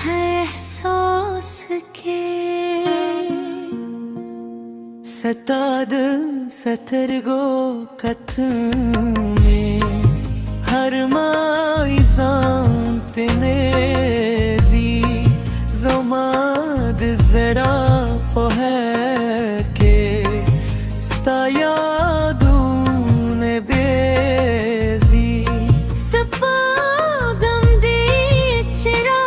है एहसास के सताद सतर गो कथ में हर माई सांतने जी जोमाद जरा पोहे के स्ताया दूने बेजी सपागम दे चिरा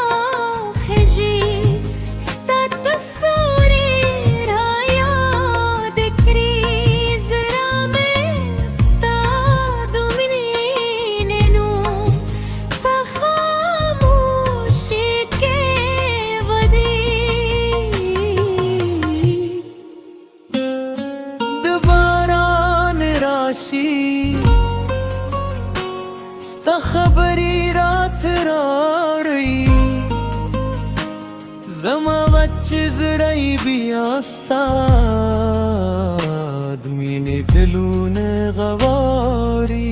स्ता खबरी रात रारी जमा वच्च जड़ाई बियास्ताद मीने दिलून गवारी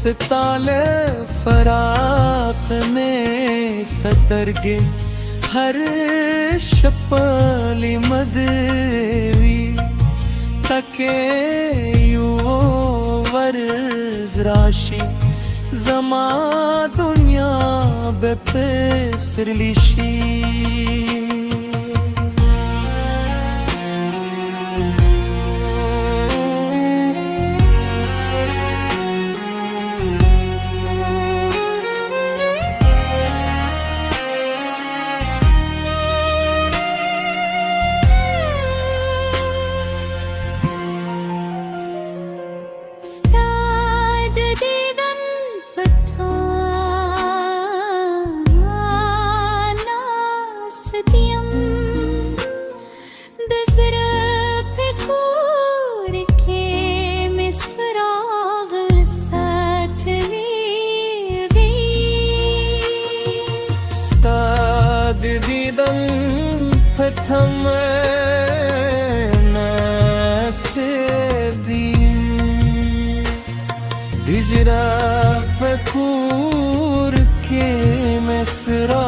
सिताले फराक में सतरगे हर शपली मदवी तके यू वर्ज राशि जमा दुनिया बेपसरलिशी दीदम प्रथम नसीम हिजरा पखूर के mesra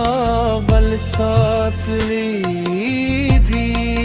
बल साथ ली थी